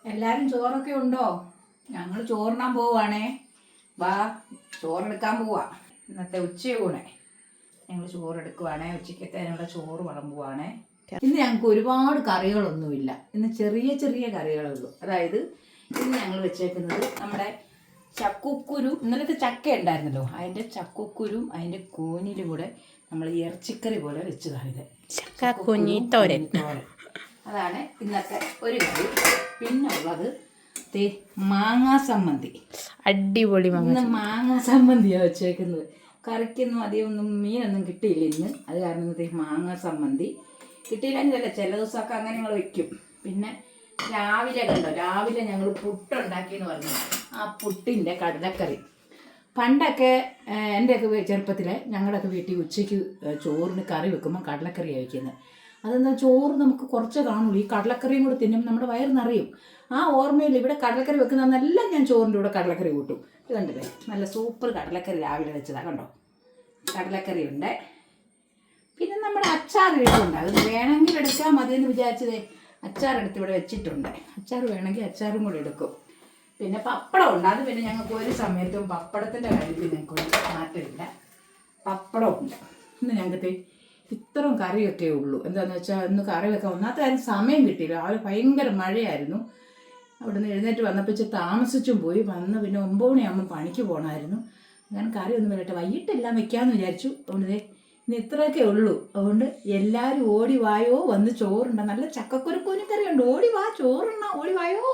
എല്ലാവരും ചോറൊക്കെ ഉണ്ടോ? ഞങ്ങൾ ചോറിനാൻ പോവുകയാണേ. വാ, ചോറെടുക്കാൻ പോവാ. ഇന്നത്തെ ഉച്ചയൂണേ ഞങ്ങൾ ചോറെടുക്കുവാണേ. ഉച്ചയ്ക്കത്തേനുള്ള ചോറ് വിളമ്പുവാണേ. ഇന്ന് ഞങ്ങൾക്ക് ഒരുപാട് കറികളൊന്നുമില്ല. ഇന്ന് ചെറിയ ചെറിയ കറികളേ ഉള്ളൂ. അതായത് ഇന്ന് ഞങ്ങൾ വെച്ചേക്കുന്നത് നമ്മുടെ ചക്കുക്കുരു, ഇന്നലത്തെ ചക്ക ഉണ്ടായിരുന്നല്ലോ, അതിൻ്റെ ചക്കുക്കുരും അതിൻ്റെ കൂനിലും കൂടെ നമ്മൾ ഇറച്ചിക്കറി പോലെ വെച്ചതാണ്. ചക്കക്കുഞ്ഞിത്തോരൻ അതാണ് ഇന്നത്തെ ഒരു കറി. പിന്നുള്ളത് മാങ്ങാ സമ്മന്തി. അടിപൊളി ഇന്ന് മാങ്ങാ സമ്മന്തിയാണ് വെച്ചേക്കുന്നത്. കറിക്കൊന്നും അധികമൊന്നും മീനൊന്നും കിട്ടിയില്ല ഇന്ന്. അത് കാരണം ഇന്നത്തെ മാങ്ങാ സമ്മന്തി കിട്ടിയില്ലെങ്കിലല്ല, ചില ദിവസമൊക്കെ അങ്ങനെ ഞങ്ങൾ വെക്കും. പിന്നെ രാവിലെ രാവിലെ ഞങ്ങൾ പുട്ടുണ്ടാക്കിയെന്ന് പറഞ്ഞു. ആ പുട്ടിൻ്റെ കടലക്കറി. പണ്ടൊക്കെ എൻ്റെയൊക്കെ ചെറുപ്പത്തിൽ ഞങ്ങളുടെയൊക്കെ വീട്ടിൽ ഉച്ചയ്ക്ക് ചോറിന് കറി വെക്കുമ്പോൾ കടലക്കറിയാണ് വയ്ക്കുന്നത്. അതെന്താ, ചോറ് നമുക്ക് കുറച്ച് കാണുള്ളൂ. ഈ കടലക്കറിയും കൂടെ തിന്നും നമ്മുടെ വയറ് നിറയും. ആ ഓർമ്മയിൽ ഇവിടെ കടലക്കറി വെക്കുന്നതെല്ലാം ഞാൻ ചോറിൻ്റെ കൂടെ കടലക്കറി കൂട്ടും. ഇത് കണ്ടില്ലേ, നല്ല സൂപ്പർ കടലക്കറി രാവിലെ വെച്ചതാണ്. കണ്ടോ, കടലക്കറി ഉണ്ട്. പിന്നെ നമ്മുടെ അച്ചാർ ഇരിപ്പുണ്ട്. അത് വേണമെങ്കിൽ എടുക്കാൻ മതിയെന്ന് വിചാരിച്ചതേ അച്ചാർ എടുത്ത് ഇവിടെ വെച്ചിട്ടുണ്ട്. അച്ചാർ വേണമെങ്കിൽ അച്ചാറും കൂടെ എടുക്കും. പിന്നെ പപ്പടം ഉണ്ട്. അത് പിന്നെ ഞങ്ങൾക്ക് ഒരു സമയത്തും പപ്പടത്തിൻ്റെ കാര്യത്തിൽ ഞങ്ങൾക്ക് മാറ്റമില്ല. പപ്പടം ഉണ്ട്. ഇന്ന് ഞങ്ങൾക്ക് ഇത്രയും കറിയൊക്കെ ഉള്ളൂ. എന്താണെന്ന് വെച്ചാൽ ഇന്ന് കറി വെക്കാൻ ഒന്നാമത്തെ കാര്യം സമയം കിട്ടിയില്ല. രാവിലെ ഭയങ്കര മഴയായിരുന്നു. അവിടെ നിന്ന് എഴുന്നേറ്റ് വന്നപ്പോൾ താമസിച്ചും പോയി. വന്ന് പിന്നെ 9 മണിയാകുമ്പോൾ പണിക്ക് പോകണമായിരുന്നു. ഞാൻ കറി ഒന്നും വരട്ടെ, വൈകിട്ടെല്ലാം വെക്കാമെന്ന് വിചാരിച്ചു. അതുകൊണ്ട് ഇന്ന് ഇത്രയൊക്കെ ഉള്ളൂ. അതുകൊണ്ട് എല്ലാവരും ഓടി വായോ, വന്ന് ചോറുണ്ട. നല്ല ചക്കക്കുരു കൂനിക്കറി ഉണ്ട്. ഓടി വാ, ചോറുണ്ണ, ഓടി വായോ.